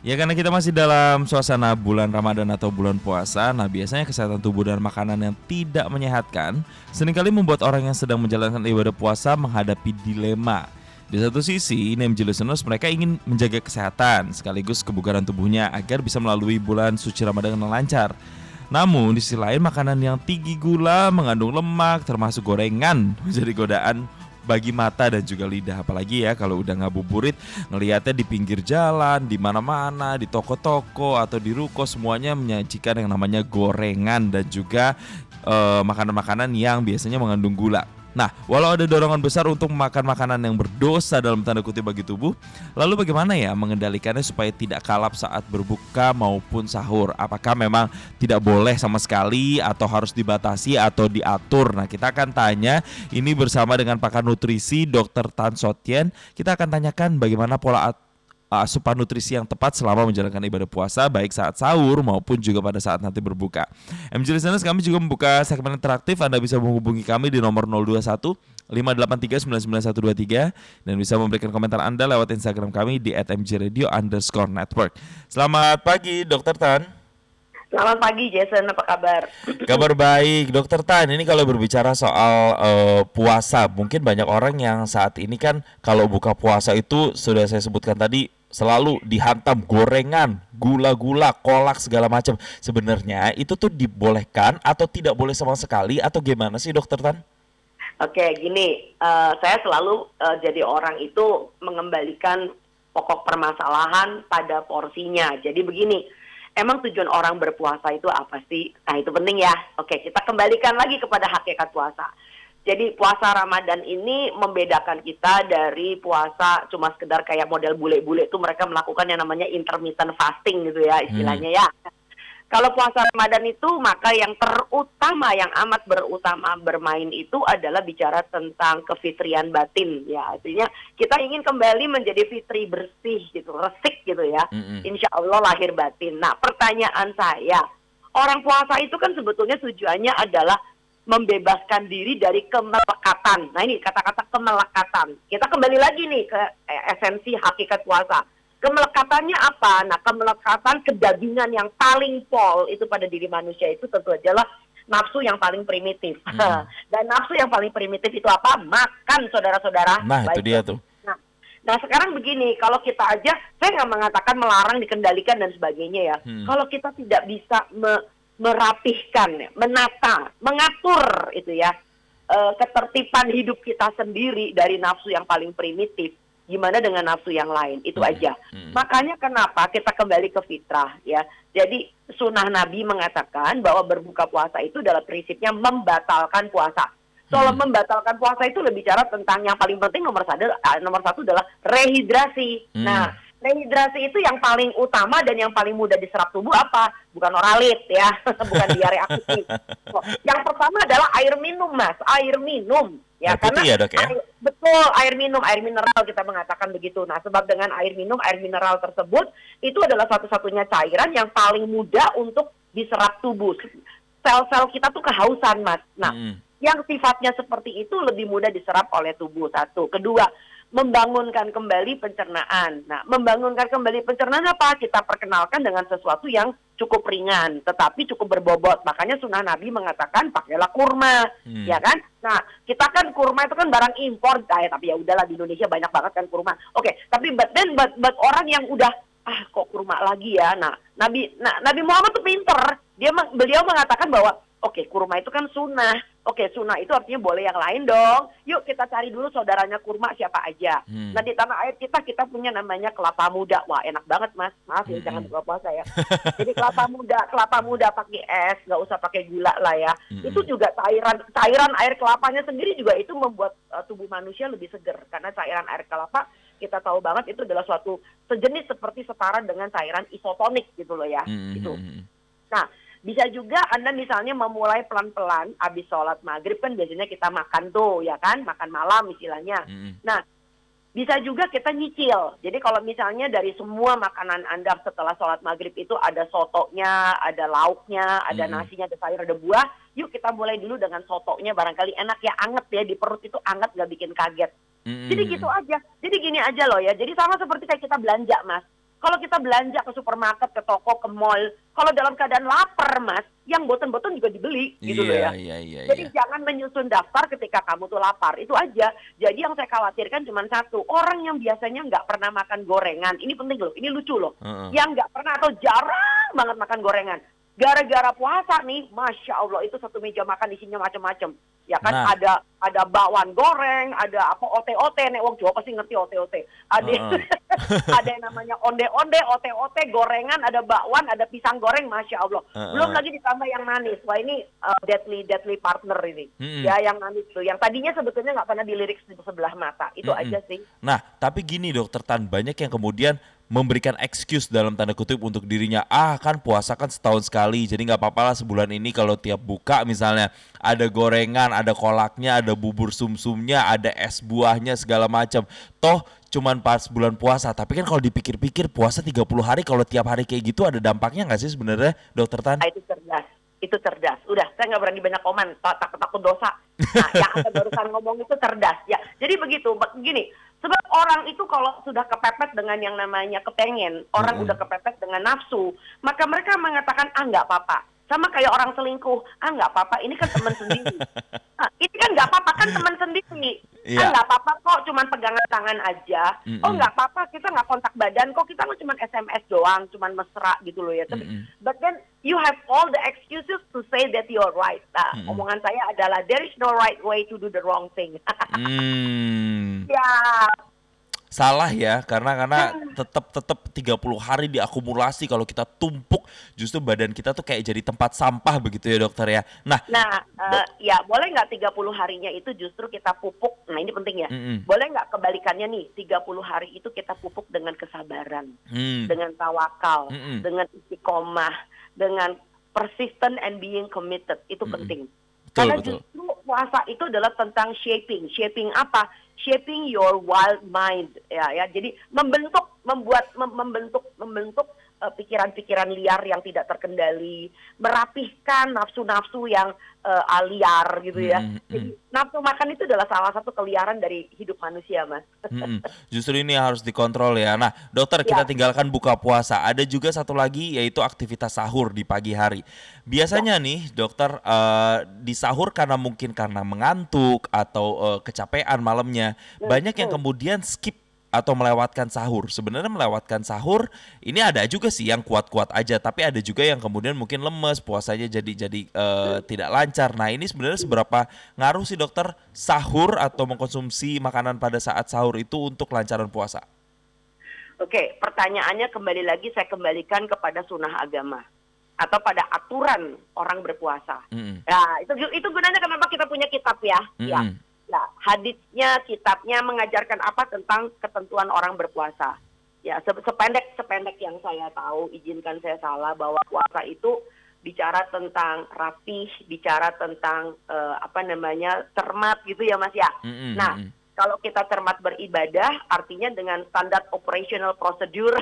Ya karena kita masih dalam suasana bulan Ramadan atau bulan puasa, nah biasanya kesehatan tubuh dan makanan yang tidak menyehatkan seringkali membuat orang yang sedang menjalankan ibadah puasa menghadapi dilema. Di satu sisi, NMJ listeners mereka ingin menjaga kesehatan sekaligus kebugaran tubuhnya agar bisa melalui bulan suci Ramadan dengan lancar. Namun di sisi lain makanan yang tinggi gula, mengandung lemak, termasuk gorengan menjadi godaan bagi mata dan juga lidah. Apalagi ya kalau udah ngabuburit ngelihatnya di pinggir jalan, di mana-mana, di toko-toko atau di ruko semuanya menyajikan yang namanya gorengan dan juga makanan-makanan yang biasanya mengandung gula. Nah, walau ada dorongan besar untuk makan makanan yang berdosa dalam tanda kutip bagi tubuh, lalu bagaimana ya mengendalikannya supaya tidak kalap saat berbuka maupun sahur? Apakah memang tidak boleh sama sekali atau harus dibatasi atau diatur? Nah, kita akan tanya ini bersama dengan pakar nutrisi Dr. Tan Sotien. Kita akan tanyakan bagaimana pola asupan nutrisi yang tepat selama menjalankan ibadah puasa baik saat sahur maupun juga pada saat nanti berbuka. MJ Listeners, kami juga membuka segmen interaktif. Anda bisa menghubungi kami di nomor 021 583 99123 dan bisa memberikan komentar Anda lewat Instagram kami di @mjradio_network. Selamat pagi Dokter Tan. Selamat pagi Jason, apa kabar? Kabar baik, Dokter Tan. Ini kalau berbicara soal puasa, mungkin banyak orang yang saat ini kan kalau buka puasa itu sudah saya sebutkan tadi selalu dihantam gorengan, gula-gula, kolak segala macam. Sebenarnya itu tuh dibolehkan atau tidak boleh sama sekali atau gimana sih Dokter Tan? Oke, gini, saya selalu jadi orang itu mengembalikan pokok permasalahan pada porsinya. Jadi begini, emang tujuan orang berpuasa itu apa sih? Nah itu penting ya. Oke, kita kembalikan lagi kepada hakikat puasa. Jadi puasa Ramadan ini membedakan kita dari puasa cuma sekedar kayak model bule-bule itu mereka melakukan yang namanya intermittent fasting gitu ya istilahnya ya. Kalau puasa Ramadan itu maka yang terutama yang amat berutama bermain itu adalah bicara tentang kefitrian batin ya. Artinya kita ingin kembali menjadi fitri bersih gitu, resik gitu ya. Insya Allah lahir batin. Nah pertanyaan saya, orang puasa itu kan sebetulnya tujuannya adalah membebaskan diri dari kemelekatan. Nah ini kata-kata kemelekatan. Kita kembali lagi nih ke esensi hakikat puasa. Kemelekatannya apa? Nah kemelekatan kedagingan yang paling pol itu pada diri manusia itu tentu adalah nafsu yang paling primitif. Dan nafsu yang paling primitif itu apa? Makan, saudara-saudara. Nah itu dia tuh. Nah sekarang begini, kalau kita aja, saya nggak mengatakan melarang dikendalikan dan sebagainya ya. Kalau kita tidak bisa merapihkan, menata, mengatur itu ya ketertiban hidup kita sendiri dari nafsu yang paling primitif, gimana dengan nafsu yang lain, itu aja. Makanya kenapa kita kembali ke fitrah ya. Jadi sunnah Nabi mengatakan bahwa berbuka puasa itu adalah prinsipnya membatalkan puasa. Soal membatalkan puasa itu lebih bicara tentang yang paling penting nomor satu adalah rehidrasi. Nah, rehidrasi itu yang paling utama dan yang paling mudah diserap tubuh apa? Bukan oralit ya, bukan diare aktif. Yang pertama adalah air minum, Mas. Air minum. Ya, karena ya, Dok, ya? Betul, air minum, air mineral kita mengatakan begitu. Nah, sebab dengan air minum, air mineral tersebut itu adalah satu-satunya cairan yang paling mudah untuk diserap tubuh. Sel-sel kita tuh kehausan, Mas. Nah, yang sifatnya seperti itu lebih mudah diserap oleh tubuh, satu. Kedua, membangunkan kembali pencernaan. Nah, membangunkan kembali pencernaan apa? Kita perkenalkan dengan sesuatu yang cukup ringan, tetapi cukup berbobot. Makanya sunnah Nabi mengatakan pakailah kurma, ya kan? Nah, kita kan kurma itu kan barang impor, tapi ya udahlah di Indonesia banyak banget kan kurma. Oke, tapi buat orang yang udah kok kurma lagi ya. Nah, Nabi Muhammad tuh pinter. Beliau mengatakan bahwa oke, kurma itu kan sunnah. Oke, sunnah itu artinya boleh yang lain dong. Yuk kita cari dulu saudaranya kurma siapa aja. Nah di tanah air kita punya namanya kelapa muda. Wah enak banget Mas. Maaf ya jangan buka puasa ya. Jadi kelapa muda pakai es, nggak usah pakai gula lah ya. Itu juga cairan air kelapanya sendiri juga itu membuat tubuh manusia lebih seger. Karena cairan air kelapa kita tahu banget itu adalah suatu sejenis seperti setara dengan cairan isotonik gitu loh ya. Gitu. Nah bisa juga Anda misalnya memulai pelan-pelan habis sholat maghrib kan biasanya kita makan tuh ya kan, makan malam istilahnya. Nah bisa juga kita nyicil. Jadi kalau misalnya dari semua makanan Anda setelah sholat maghrib itu ada sotonya, ada lauknya, ada nasinya, ada sayur, ada buah. Yuk kita mulai dulu dengan sotonya, barangkali enak ya, anget ya, di perut itu anget gak bikin kaget. Jadi gitu aja. Jadi gini aja loh ya. Jadi sama seperti kayak kita belanja Mas. Kalau kita belanja ke supermarket, ke toko, ke mall, kalau dalam keadaan lapar, Mas, yang boten-boten juga dibeli, gitu loh ya. Iya. Jadi jangan menyusun daftar ketika kamu tuh lapar, itu aja. Jadi yang saya khawatirkan cuma satu, orang yang biasanya nggak pernah makan gorengan, ini penting loh, ini lucu loh. Yang nggak pernah atau jarang banget makan gorengan, gara-gara puasa nih, Masya Allah, itu satu meja makan isinya macam-macam. Ya kan, Nah. ada bakwan goreng, ada apa ote-ote, nek wong Jawa pasti ngerti ote-ote. Ada ada yang namanya onde-onde, ote-ote, gorengan, ada bakwan, ada pisang goreng, Masya Allah. Belum lagi ditambah yang manis. Wah, ini deadly partner ini. Ya, yang manis tuh. Yang tadinya sebetulnya nggak pernah dilirik di sebelah mata. Itu aja sih. Nah, tapi gini Dokter Tan, banyak yang kemudian memberikan excuse dalam tanda kutip untuk dirinya, kan puasa kan setahun sekali, jadi nggak apa-apa lah sebulan ini kalau tiap buka misalnya ada gorengan, ada kolaknya, ada bubur sumsumnya, ada es buahnya segala macam. Toh cuman pas bulan puasa, tapi kan kalau dipikir-pikir puasa 30 hari kalau tiap hari kayak gitu ada dampaknya nggak sih sebenarnya Dokter Tan? Itu cerdas. Itu cerdas. Udah, saya nggak berani banyak komen, takut dosa. Nah, yang Anda barusan ngomong itu cerdas. Ya, jadi begini. Sebab orang itu kalau sudah kepepet dengan yang namanya kepengen, orang udah kepepet dengan nafsu, maka mereka mengatakan, nggak apa-apa. Sama kayak orang selingkuh, nggak apa-apa, ini kan teman sendiri. Ini kan nggak apa-apa, kan teman sendiri. Nggak apa-apa kok, cuman pegangan tangan aja. Nggak apa-apa, kita nggak kontak badan kok, kita cuma SMS doang, cuman mesra gitu loh ya. But then you have all the excuses to say that you're right. Nah, omongan saya adalah there is no right way to do the wrong thing. Ya. Salah ya, karena tetap 30 hari diakumulasi, kalau kita tumpuk justru badan kita tuh kayak jadi tempat sampah begitu ya dokter ya. Ya boleh nggak 30 harinya itu justru kita pupuk, nah ini penting ya. Boleh nggak kebalikannya nih, 30 hari itu kita pupuk dengan kesabaran, dengan tawakal, dengan istiqomah, dengan persistent and being committed, itu penting. Karena justru puasa itu adalah tentang shaping apa? Shaping your wild mind, ya. Jadi membentuk pikiran-pikiran liar yang tidak terkendali, merapihkan nafsu-nafsu yang liar gitu ya. Jadi nafsu makan itu adalah salah satu keliaran dari hidup manusia, Mas. Justru ini harus dikontrol ya. Nah, dokter, kita tinggalkan buka puasa. Ada juga satu lagi yaitu aktivitas sahur di pagi hari. Biasanya nih, dokter, di sahur karena mengantuk atau kecapean malamnya, banyak yang kemudian skip atau melewatkan sahur. Sebenarnya melewatkan sahur ini ada juga sih yang kuat-kuat aja, tapi ada juga yang kemudian mungkin lemes, puasanya jadi tidak lancar. Nah, ini sebenarnya seberapa ngaruh sih dokter sahur atau mengkonsumsi makanan pada saat sahur itu untuk kelancaran puasa? Oke, pertanyaannya kembali lagi saya kembalikan kepada sunnah agama atau pada aturan orang berpuasa. Nah, itu gunanya kenapa kita punya kitab ya. Ya. Nah, haditsnya, kitabnya mengajarkan apa tentang ketentuan orang berpuasa. Ya, sependek yang saya tahu, izinkan saya salah, bahwa puasa itu bicara tentang rapih, bicara tentang cermat gitu ya Mas ya. Nah, kalau kita cermat beribadah, artinya dengan standar operational procedure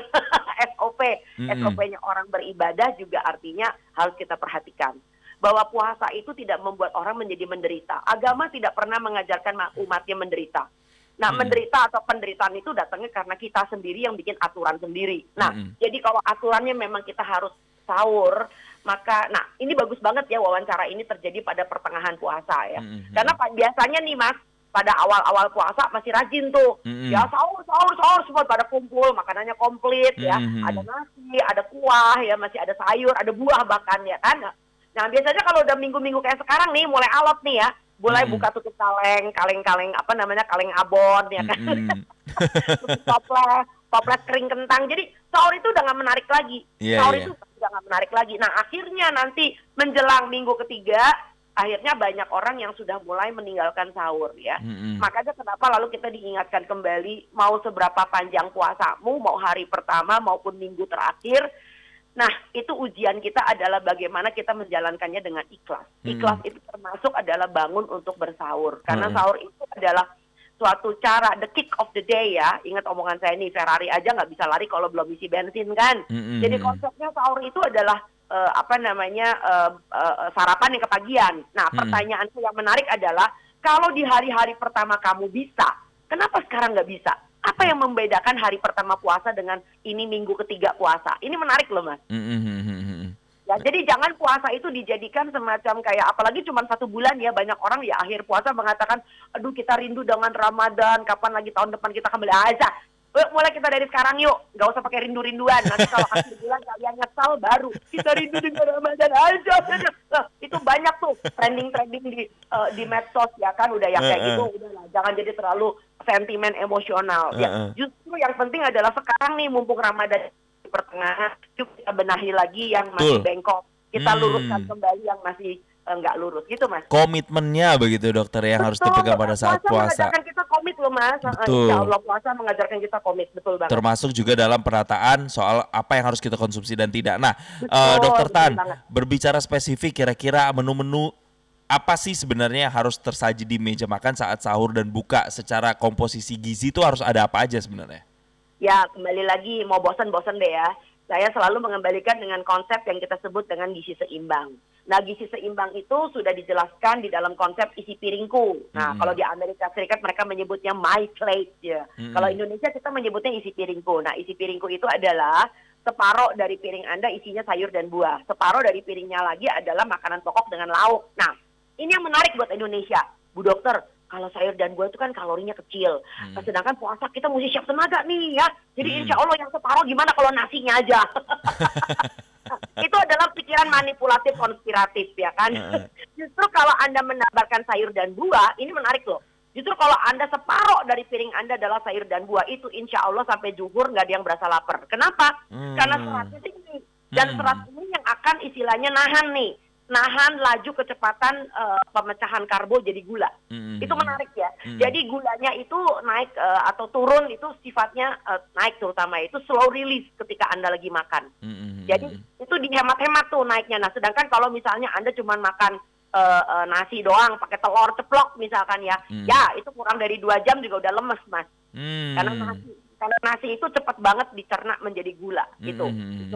SOP, SOP-nya orang beribadah juga artinya harus kita perhatikan. Bahwa puasa itu tidak membuat orang menjadi menderita. Agama tidak pernah mengajarkan umatnya menderita. Nah, menderita atau penderitaan itu datangnya karena kita sendiri yang bikin aturan sendiri. Nah, jadi kalau aturannya memang kita harus sahur, maka, ini bagus banget ya wawancara ini terjadi pada pertengahan puasa ya. Karena biasanya nih Mas, pada awal-awal puasa masih rajin tuh. Ya sahur semua pada kumpul, makanannya komplit ya. Ada nasi, ada kuah ya, masih ada sayur, ada buah bahkan ya kan. Nah, biasanya kalau udah minggu-minggu kayak sekarang nih, mulai alot nih ya, mulai buka tutup kaleng kaleng abon ya kan. toples kering kentang. Jadi sahur itu udah nggak menarik lagi. Sahur itu udah nggak menarik lagi. Nah, akhirnya nanti menjelang minggu ketiga, akhirnya banyak orang yang sudah mulai meninggalkan sahur ya. Makanya kenapa lalu kita diingatkan kembali, mau seberapa panjang puasamu, mau hari pertama maupun minggu terakhir. Nah, itu ujian kita adalah bagaimana kita menjalankannya dengan ikhlas. Ikhlas itu termasuk adalah bangun untuk bersahur. Karena sahur itu adalah suatu cara, the kick of the day ya. Ingat omongan saya nih, Ferrari aja nggak bisa lari kalau belum isi bensin kan. Jadi konsepnya sahur itu adalah sarapan yang kepagian. Nah, pertanyaanku yang menarik adalah, kalau di hari-hari pertama kamu bisa, kenapa sekarang nggak bisa? Apa yang membedakan hari pertama puasa dengan ini minggu ketiga puasa? Ini menarik loh, Mas. Ya, jadi jangan puasa itu dijadikan semacam kayak, apalagi cuma 1 bulan ya, banyak orang ya akhir puasa mengatakan, aduh kita rindu dengan Ramadan, kapan lagi tahun depan kita kembali aja. Mulai kita dari sekarang yuk, nggak usah pakai rindu-rinduan. Nanti kalau akhir bulan kalian nyesal baru kita rindu dengan Ramadan aja. Nah, itu banyak tuh trending-trending di medsos ya kan, udah yang kayak gitu, udahlah, jangan jadi terlalu sentimen emosional. Ya, justru yang penting adalah sekarang nih mumpung Ramadan pertengahan, yuk kita benahi lagi yang masih bengkok, kita luruskan kembali yang masih nggak lurus gitu, Mas. Komitmennya begitu dokter yang harus dipegang pada saat puasa. Mengajarkan kita komit loh, Mas. Betul. Insya Allah puasa mengajarkan kita komit, betul banget. Termasuk juga dalam penataan soal apa yang harus kita konsumsi dan tidak. Nah, dokter Tan, berbicara spesifik kira-kira menu-menu apa sih sebenarnya yang harus tersaji di meja makan saat sahur dan buka, secara komposisi gizi itu harus ada apa aja sebenarnya? Ya, kembali lagi, mau bosan-bosan deh ya. Saya selalu mengembalikan dengan konsep yang kita sebut dengan gizi seimbang. Nah, gizi seimbang itu sudah dijelaskan di dalam konsep isi piringku. Nah, kalau di Amerika Serikat mereka menyebutnya my plate ya. Kalau Indonesia kita menyebutnya isi piringku. Nah, isi piringku itu adalah separuh dari piring Anda isinya sayur dan buah. Separuh dari piringnya lagi adalah makanan pokok dengan lauk. Nah, ini yang menarik buat Indonesia. Bu Dokter, kalau sayur dan buah itu kan kalorinya kecil. Sedangkan puasa kita mesti siap tenaga nih ya. Jadi insya Allah yang separuh gimana kalau nasinya aja. Itu adalah pikiran manipulatif konspiratif ya kan. Justru kalau Anda menambahkan sayur dan buah, ini menarik loh. Justru kalau Anda separuh dari piring Anda adalah sayur dan buah, itu insya Allah sampai zuhur nggak ada yang berasa lapar. Kenapa? Karena seratnya tinggi. Dan serat ini yang akan istilahnya nahan laju kecepatan pemecahan karbo jadi gula. Itu menarik ya. Jadi gulanya itu naik atau turun itu sifatnya naik, terutama itu slow release ketika Anda lagi makan. Jadi itu dihemat-hemat tuh naiknya. Nah, sedangkan kalau misalnya Anda cuma makan nasi doang pakai telur ceplok misalkan ya, ya itu kurang dari 2 jam juga udah lemes, Mas. Karena nasi itu cepat banget dicerna menjadi gula. Itu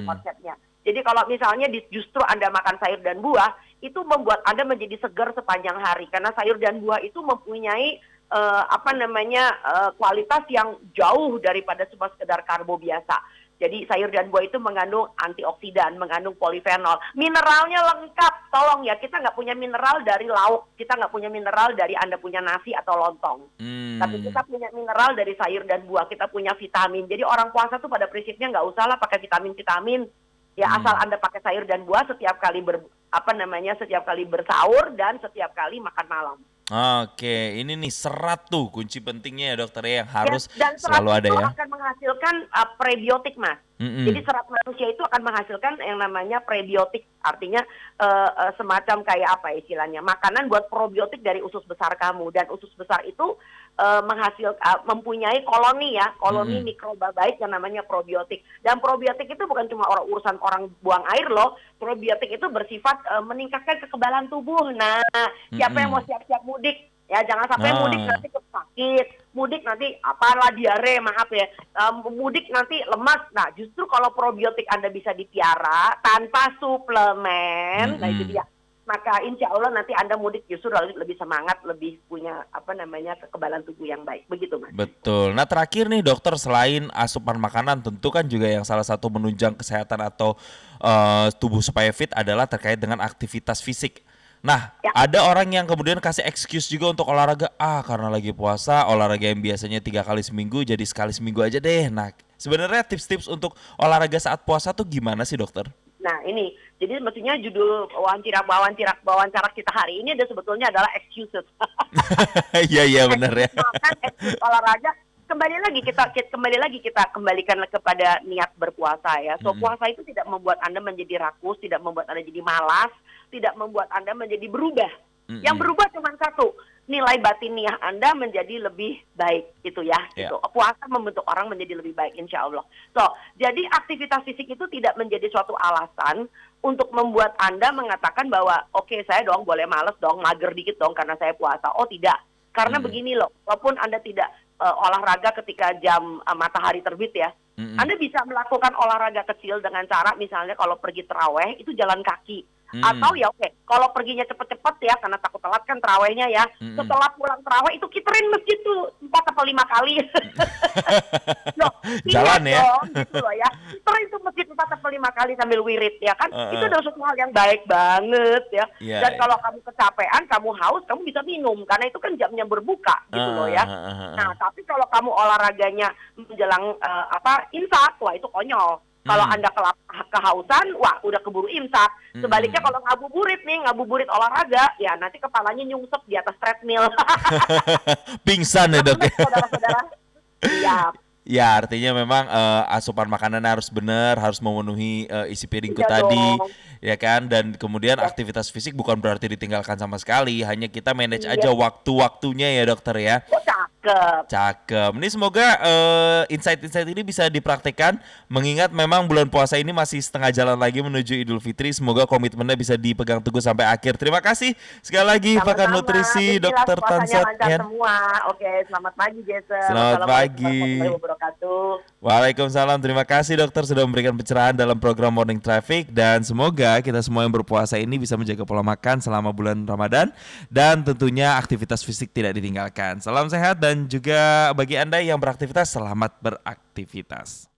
konsepnya. Jadi kalau misalnya justru Anda makan sayur dan buah, itu membuat Anda menjadi segar sepanjang hari. Karena sayur dan buah itu mempunyai kualitas yang jauh daripada cuma sekedar karbo biasa. Jadi sayur dan buah itu mengandung antioksidan, mengandung polifenol. Mineralnya lengkap, tolong ya. Kita nggak punya mineral dari lauk, kita nggak punya mineral dari Anda punya nasi atau lontong. Tapi kita punya mineral dari sayur dan buah, kita punya vitamin. Jadi orang puasa tuh pada prinsipnya nggak usah lah pakai vitamin-vitamin. Ya asal Anda pakai sayur dan buah setiap kali setiap kali bersahur dan setiap kali makan malam. Oke, ini nih serat tuh kunci pentingnya ya dokter ya, yang harus dan selalu ada ya. serat itu akan menghasilkan prebiotik, Mas. Jadi serat manusia itu akan menghasilkan yang namanya prebiotik, artinya semacam kayak apa istilahnya, makanan buat probiotik dari usus besar kamu, dan usus besar itu mempunyai koloni mikroba baik yang namanya probiotik. Dan probiotik itu bukan cuma urusan orang buang air loh, probiotik itu bersifat meningkatkan kekebalan tubuh. Nah, siapa yang mau siap-siap mudik? Ya jangan sampai mudik nanti sakit, mudik nanti apalah diare, maaf ya, mudik nanti lemas. Nah justru kalau probiotik Anda bisa dipiara tanpa suplemen, nah itu dia. Maka insya Allah nanti Anda mudik justru lebih semangat, lebih punya kekebalan tubuh yang baik. Begitu, Mas. Betul. Nah terakhir nih dokter, selain asupan makanan, tentu kan juga yang salah satu menunjang kesehatan atau tubuh supaya fit adalah terkait dengan aktivitas fisik. Nah, ada orang yang kemudian kasih excuse juga untuk olahraga. Karena lagi puasa, olahraga yang biasanya 3 kali seminggu jadi sekali seminggu aja deh. Nah, sebenarnya tips-tips untuk olahraga saat puasa tuh gimana sih dokter? Nah ini, jadi mestinya judul wawancara kita hari ini ada sebetulnya adalah excuses. Iya benar ya. Makan, excuse olahraga. Kembali lagi kita kembalikan kepada niat berpuasa ya. So puasa itu tidak membuat Anda menjadi rakus, tidak membuat Anda jadi malas, tidak membuat Anda menjadi berubah. Yang berubah cuma satu, nilai batiniah Anda menjadi lebih baik itu ya. Gitu. Puasa membentuk orang menjadi lebih baik insya Allah. So jadi aktivitas fisik itu tidak menjadi suatu alasan untuk membuat Anda mengatakan bahwa oke, saya dong boleh malas dong, mager dikit dong karena saya puasa. Oh tidak, karena begini loh, walaupun Anda tidak olahraga ketika jam matahari terbit ya, Anda bisa melakukan olahraga kecil dengan cara misalnya kalau pergi terawih itu jalan kaki. Atau ya oke, kalau perginya cepet-cepet ya karena takut telat kan terawihnya ya. Setelah pulang terawih itu kiterin masjid tuh 4 atau 5 kali. Loh, Jalan ya. dong, gitu loh ya. Kiterin tuh masjid 4 atau 5 kali sambil wirid ya kan. Itu adalah suatu hal yang baik banget ya. Iya, Dan iya. kalau kamu kecapean, kamu haus, kamu bisa minum karena itu kan jamnya berbuka gitu loh ya. Nah, tapi kalau kamu olahraganya menjelang imsak, wah itu konyol. Kalau Anda kehausan, wah udah keburu imsak. Sebaliknya kalau ngabuburit olahraga, ya nanti kepalanya nyungsep di atas treadmill. Pingsan ya dok. Saudara-saudara. Iya. Ya artinya memang asupan makanan harus benar, harus memenuhi isi piringku Iya tadi, dong. ya kan? Dan kemudian aktivitas fisik bukan berarti ditinggalkan sama sekali, hanya kita manage Iya. aja waktu-waktunya ya dokter ya. Oh, cakep. Cakep. Ini semoga insight-insight ini bisa dipraktikkan, mengingat memang bulan puasa ini masih setengah jalan lagi menuju Idul Fitri. Semoga komitmennya bisa dipegang teguh sampai akhir. Terima kasih sekali lagi Pakar Sama-sama. Nutrisi Bismillah, Dr. puasanya Tansat. lancar semua. Oke, selamat pagi Jason. Selamat Wassalamualaikum pagi. warahmatullahi wabarakatuh. Waalaikumsalam, terima kasih dokter sudah memberikan pencerahan dalam program Morning Traffic, dan semoga kita semua yang berpuasa ini bisa menjaga pola makan selama bulan Ramadan dan tentunya aktivitas fisik tidak ditinggalkan. Salam sehat dan juga bagi Anda yang beraktivitas, selamat beraktivitas.